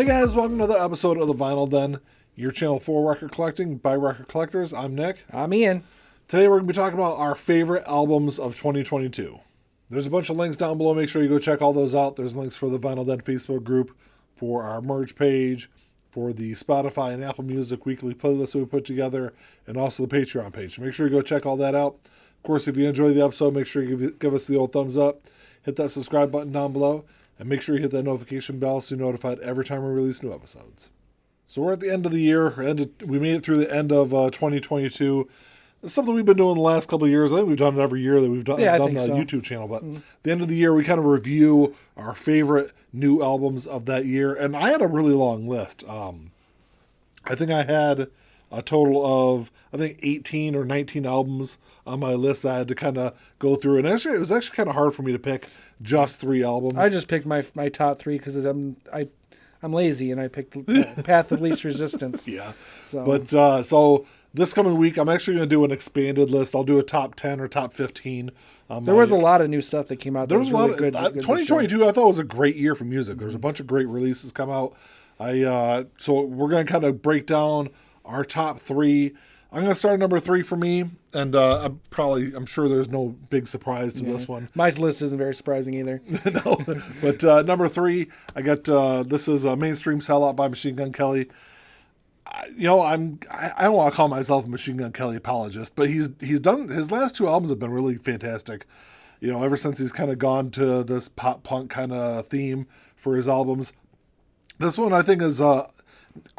Hey guys, welcome to another episode of The Vinyl Den, your channel for record collecting by record collectors. I'm Nick. I'm Ian. Today we're going to be talking about our favorite albums of 2022. There's a bunch of links down below. Make sure you go check all those out. There's links for the Vinyl Den Facebook group, for our merch page, for the Spotify and Apple Music weekly playlist that we put together, and also the Patreon page. Make sure you go check all that out. Of course, if you enjoy the episode, make sure you give us the old thumbs up. Hit that subscribe button down below. And make sure you hit that notification bell so you're notified every time we release new episodes. So we're at the end of the year. We made it through the end of 2022. It's something we've been doing the last couple of years. I think we've done it every year that we've done the YouTube channel. But at the end of the year, we kind of review our favorite new albums of that year. And I had a really long list. I think I had a total of, 18 or 19 albums on my list that I had to kind of go through. And actually, it was actually kind of hard for me to pick just 3 albums. I just picked my top 3 because I'm lazy and I picked Path of Least Resistance. Yeah. So this coming week, I'm actually going to do an expanded list. I'll do a top 10 or top 15. There was a lot of new stuff that came out. There was a lot really of good. 2022, I thought was a great year for music. There's a bunch of great releases come out. So we're going to kind of break down our top 3. I'm going to start at number 3 for me, and I'm sure there's no big surprise to this one. My list isn't very surprising either. No, but number 3, I got this is a Mainstream Sellout by Machine Gun Kelly. I don't want to call myself a Machine Gun Kelly apologist, but he's done his last 2 albums have been really fantastic. Ever since he's kind of gone to this pop punk kind of theme for his albums. This one I think is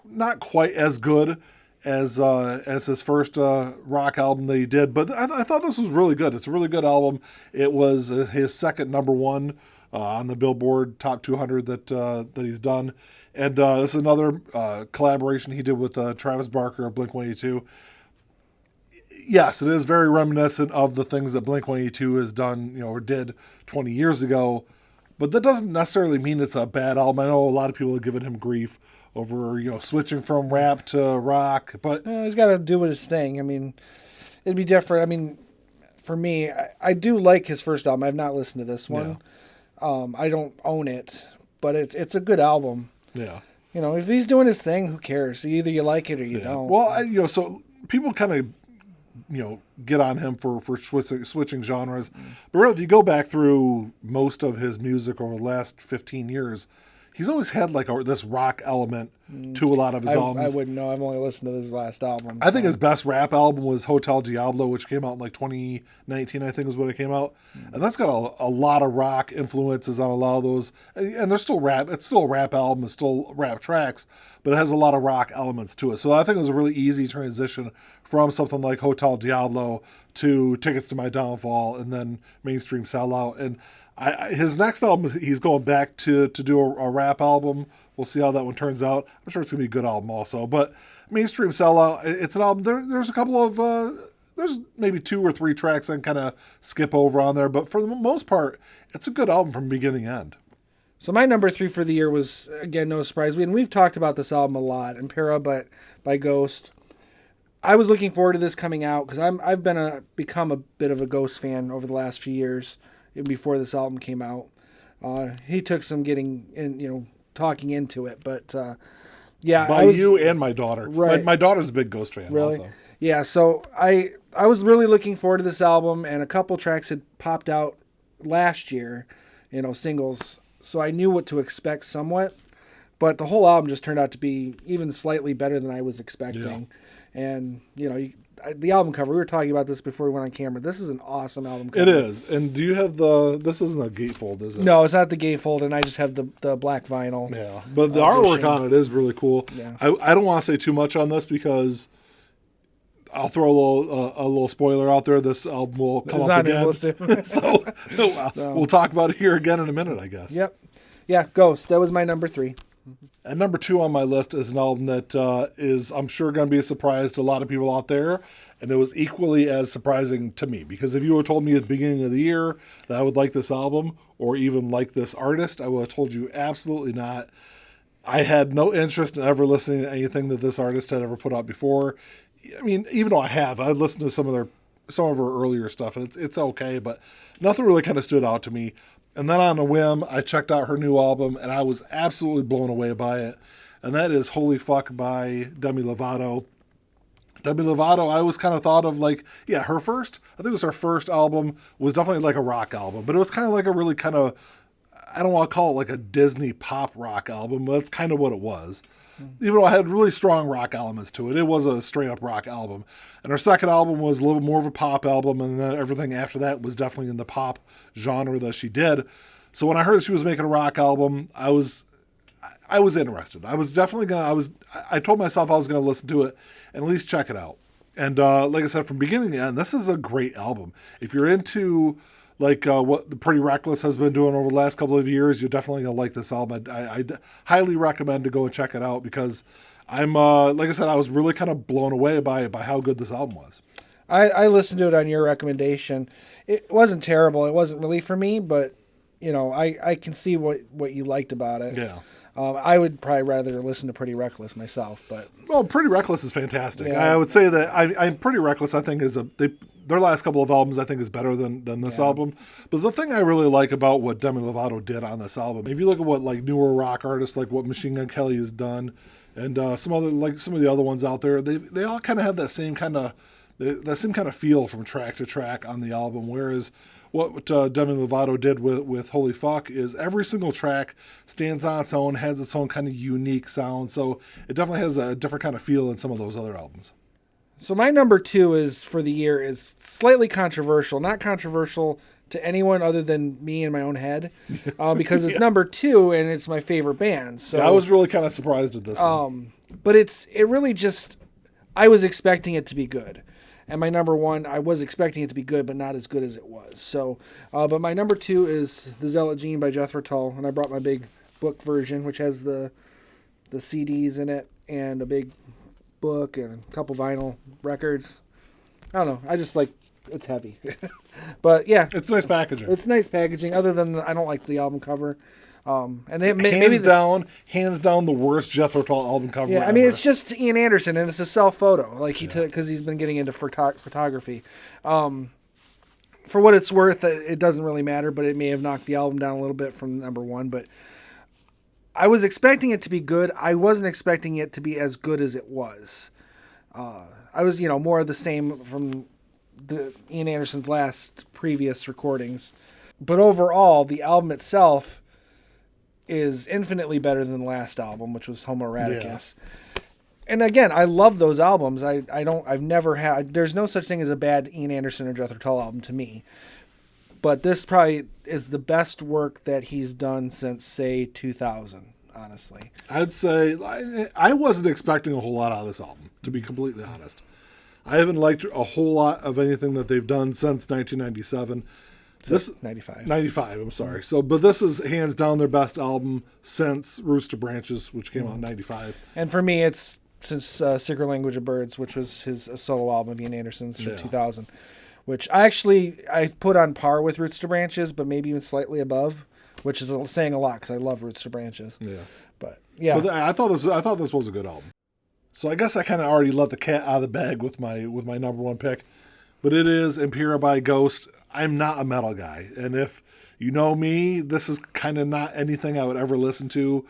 not quite as good as his first rock album that he did, but I thought this was really good. It's a really good album. It was his second number 1 on the Billboard Top 200 that he's done, and this is another collaboration he did with Travis Barker of Blink-182. Yes, it is very reminiscent of the things that Blink-182 has done, or did 20 years ago, but that doesn't necessarily mean it's a bad album. I know a lot of people have given him grief over, switching from rap to rock, but he's got to do his thing. I mean, it'd be different. For me, I do like his first album. I've not listened to this one. Yeah. I don't own it, but it's a good album. Yeah. If he's doing his thing, who cares? Either you like it or you don't. Well, so people kind of, get on him for switching genres. But really, if you go back through most of his music over the last 15 years, he's always had this rock element to a lot of his albums. I wouldn't know. I've only listened to his last album. I think his best rap album was Hotel Diablo, which came out in 2019, I think is when it came out. And that's got a lot of rock influences on a lot of those. And they're still rap. It's still a rap album. It's still rap tracks, but it has a lot of rock elements to it. So I think it was a really easy transition from something like Hotel Diablo to Tickets to My Downfall and then Mainstream Sellout. And his next album, he's going back to do a rap album. We'll see how that one turns out. I'm sure it's going to be a good album also. But Mainstream Sellout, it's an album. There's a couple of, there's maybe 2 or 3 tracks I can kind of skip over on there. But for the most part, it's a good album from beginning to end. So my number 3 for the year was, again, no surprise. We've talked about this album a lot, Impera by Ghost. I was looking forward to this coming out because I've become a bit of a Ghost fan over the last few years. Even before this album came out, he took some getting in, talking into it, but by you and my daughter. Right, my daughter's a big Ghost fan. Really? Also. Yeah. So I was really looking forward to this album, and a couple tracks had popped out last year, singles. So I knew what to expect somewhat, but the whole album just turned out to be even slightly better than I was expecting, and the album cover, we were talking about this before we went on camera. This is an awesome album cover. It is. And do you have this isn't a gatefold, is it? No, it's not the gatefold, and I just have the black vinyl. Yeah. But the artwork on it is really cool. Yeah. I don't want to say too much on this because I'll throw a little spoiler out there. This album will come up again. So we'll talk about it here again in a minute, I guess. Yep. Yeah, Ghost. That was my number 3. And number 2 on my list is an album that is, I'm sure, going to be a surprise to a lot of people out there. And it was equally as surprising to me. Because if you would have told me at the beginning of the year that I would like this album or even like this artist, I would have told you absolutely not. I had no interest in ever listening to anything that this artist had ever put out before. Even though I've listened to some of her earlier stuff, and it's okay, but nothing really kind of stood out to me. And then on a whim, I checked out her new album, and I was absolutely blown away by it. And that is Holy Fuck by Demi Lovato. Demi Lovato, I always kind of thought of like, yeah, I think it was her first album, was definitely like a rock album. But it was kind of like a really kind of, I don't want to call it like a Disney pop rock album, but that's kind of what it was. Even though it had really strong rock elements to it, it was a straight up rock album. And her second album was a little more of a pop album, and then everything after that was definitely in the pop genre that she did. So when I heard she was making a rock album, I was interested. I was definitely I told myself I was gonna listen to it and at least check it out. And like I said, from beginning to end, this is a great album. If you're into like what the Pretty Reckless has been doing over the last couple of years, you're definitely gonna like this album. I highly recommend to go and check it out because I'm like I said, I was really kind of blown away by how good this album was. I listened to it on your recommendation. It wasn't terrible. It wasn't really for me, but I can see what you liked about it. Yeah. I would probably rather listen to Pretty Reckless myself, but Pretty Reckless is fantastic. Yeah. I would say that I'm Pretty Reckless. I think their last couple of albums I think is better than this album. But the thing I really like about what Demi Lovato did on this album, if you look at what like newer rock artists like what Machine Gun Kelly has done, and some of the other ones out there, they all kind of have that same kind of feel from track to track on the album. Whereas what Demi Lovato did with Holy Fuck is every single track stands on its own, has its own kind of unique sound. So it definitely has a different kind of feel than some of those other albums. So my number 2 is for the year is slightly controversial, not controversial to anyone other than me in my own head, because it's number 2 and it's my favorite band. So yeah, I was really kind of surprised at this one. But it really just, I was expecting it to be good. And my number 1, I was expecting it to be good, but not as good as it was. So, but my number 2 is The Zealot Gene by Jethro Tull, and I brought my big book version, which has the CDs in it and a big book and a couple vinyl records. I don't know. I just like, it's heavy. But yeah. It's nice packaging. It's nice packaging, other than I don't like the album cover. And they hands down the worst Jethro Tull album cover. Yeah, ever. I mean it's just Ian Anderson and it's a self photo, like he took because he's been getting into photography. For what it's worth, it doesn't really matter, but it may have knocked the album down a little bit from number 1. But I was expecting it to be good. I wasn't expecting it to be as good as it was. I was, more of the same from the Ian Anderson's previous recordings, but overall, the album itself is infinitely better than the last album, which was Homo Eradicus. Yeah. And again, I love those albums. I've never had, there's no such thing as a bad Ian Anderson or Jethro Tull album to me. But this probably is the best work that he's done since, say, 2000, honestly. I'd say I wasn't expecting a whole lot out of this album, to be completely honest. I haven't liked a whole lot of anything that they've done since 1997. This 95. 95, I'm sorry. But this is hands down their best album since Roots to Branches, which came out in 95. And for me, it's since Sacred Language of Birds, which was his solo album, Ian Anderson's from 2000, which I put on par with Roots to Branches, but maybe even slightly above, which is saying a lot because I love Roots to Branches. Yeah. But yeah, but I thought this was a good album. So I guess I kind of already let the cat out of the bag with my number 1 pick, but it is Impera by Ghost. I'm not a metal guy, and if you know me, this is kind of not anything I would ever listen to.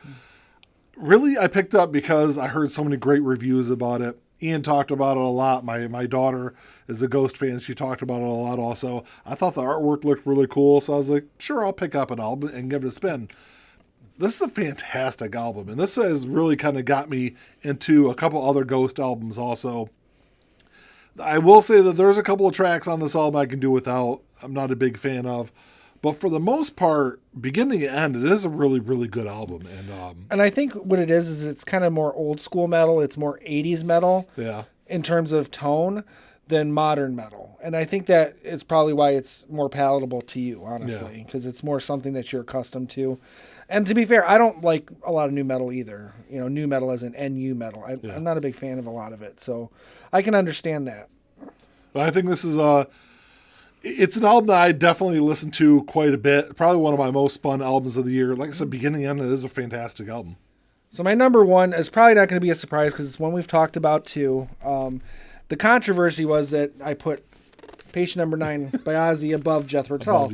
Really, I picked up because I heard so many great reviews about it. Ian talked about it a lot. My daughter is a Ghost fan. She talked about it a lot also. I thought the artwork looked really cool, so I was like, sure, I'll pick up an album and give it a spin. This is a fantastic album, and this has really kind of got me into a couple other Ghost albums also. I will say that there's a couple of tracks on this album I can do without. I'm not a big fan of. But for the most part, beginning to end, it is a really, really good album. And I think what it is it's kind of more old school metal. It's more 80s metal in terms of tone than modern metal. And I think that it's probably why it's more palatable to you, honestly, because it's more something that you're accustomed to. And to be fair, I don't like a lot of new metal either. New metal as in NU metal. I'm not a big fan of a lot of it. So I can understand that. But I think this is it's an album that I definitely listen to quite a bit. Probably one of my most fun albums of the year. Like I said, beginning and end, it is a fantastic album. So my number 1 is probably not going to be a surprise because it's one we've talked about too. The controversy was that I put Patient Number 9 by Ozzy above Jethro Tull.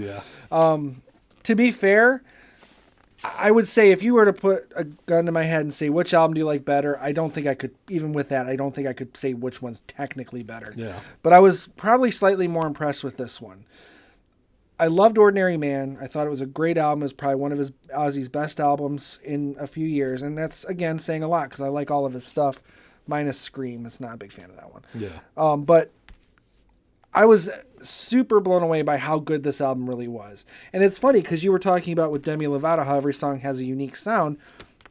to be fair, I would say if you were to put a gun to my head and say, which album do you like better? I don't think I could, even with that, I don't think I could say which one's technically better. Yeah. But I was probably slightly more impressed with this one. I loved Ordinary Man. I thought it was a great album. It was probably one of Ozzy's best albums in a few years. And that's, again, saying a lot because I like all of his stuff, minus Scream. It's not a big fan of that one. Yeah. But I was super blown away by how good this album really was. And it's funny because you were talking about with Demi Lovato how every song has a unique sound.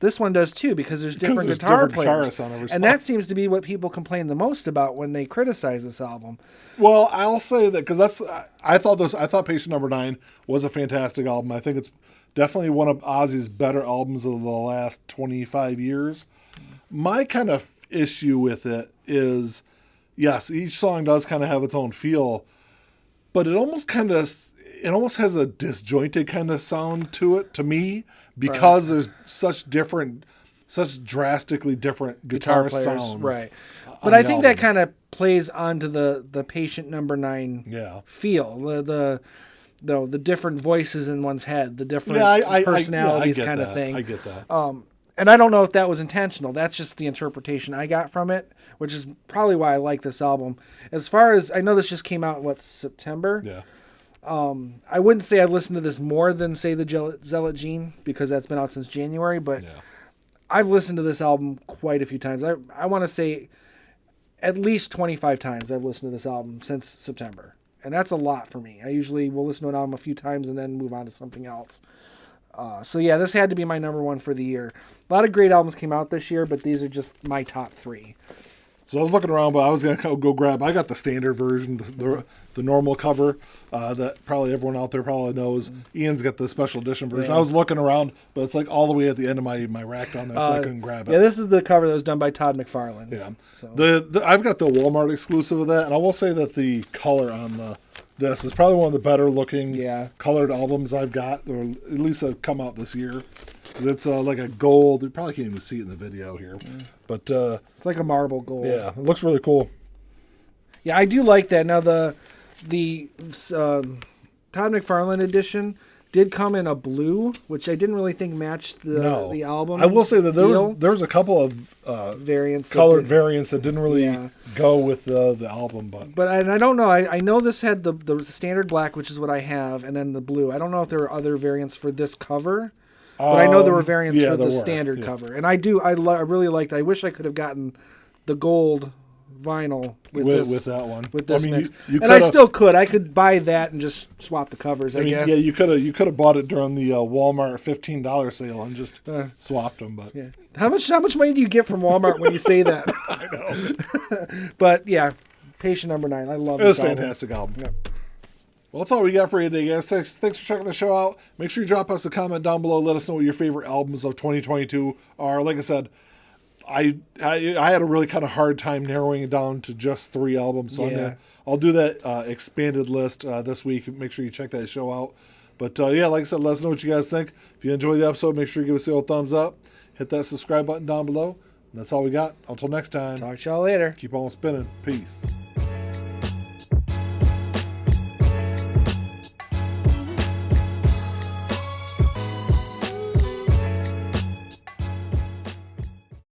This one does too because there's different guitar players. On every song. And that seems to be what people complain the most about when they criticize this album. Well, I'll say that because I thought Patient Number 9 was a fantastic album. I think it's definitely one of Ozzy's better albums of the last 25 years. My kind of issue with it is, yes, each song does kind of have its own feel, but it almost has a disjointed kind of sound to it to me because there's such drastically different guitar players, sounds. right? But I think that kind of plays onto the Patient Number 9 feel, the different voices in one's head, the different personalities kind of thing. I get that. And I don't know if that was intentional. That's just the interpretation I got from it, which is probably why I like this album. As far as I know, this just came out September. Yeah. I wouldn't say I've listened to this more than say the Zealot Gene because that's been out since January, but I've listened to this album quite a few times. I want to say at least 25 times I've listened to this album since September. And that's a lot for me. I usually will listen to an album a few times and then move on to something else. So yeah, this had to be my number one for the year. A lot of great albums came out this year, but these are just my top 3. So I was looking around, but I was going to go grab. I got the standard version, the normal cover that probably everyone out there probably knows. Ian's got the special edition version. Yeah. I was looking around, but it's like all the way at the end of my rack down there, so I couldn't grab it. Yeah, this is the cover that was done by Todd McFarlane. Yeah, so. I've got the Walmart exclusive of that, and I will say that the color on this is probably one of the better looking colored albums I've got, or at least have come out this year. It's like a gold. You probably can't even see it in the video here, but it's like a marble gold. Yeah, it looks really cool. Yeah, I do like that. Now the Todd McFarlane edition did come in a blue, which I didn't really think matched the album. I will say that there was a couple of variants, colored variants that didn't really go with the album, but I don't know. I know this had the standard black, which is what I have, and then the blue. I don't know if there were other variants for this cover. But I know there were variants for the standard cover. And I really liked it. I wish I could have gotten the gold vinyl with that one. With this mix. I still could. I could buy that and just swap the covers, I guess. Yeah, you could have bought it during the Walmart $15 sale and just swapped them. But how much money do you get from Walmart when you say that? I know. But yeah, Patient Number 9. I love this album. It's a fantastic album. Yep. Well, that's all we got for you today, guys. Thanks for checking the show out. Make sure you drop us a comment down below. Let us know what your favorite albums of 2022 are. Like I said, I had a really kind of hard time narrowing it down to just 3 albums. So I'll do that expanded list this week. Make sure you check that show out. But like I said, let us know what you guys think. If you enjoyed the episode, make sure you give us the old thumbs up. Hit that subscribe button down below. And that's all we got. Until next time. Talk to y'all later. Keep on spinning. Peace.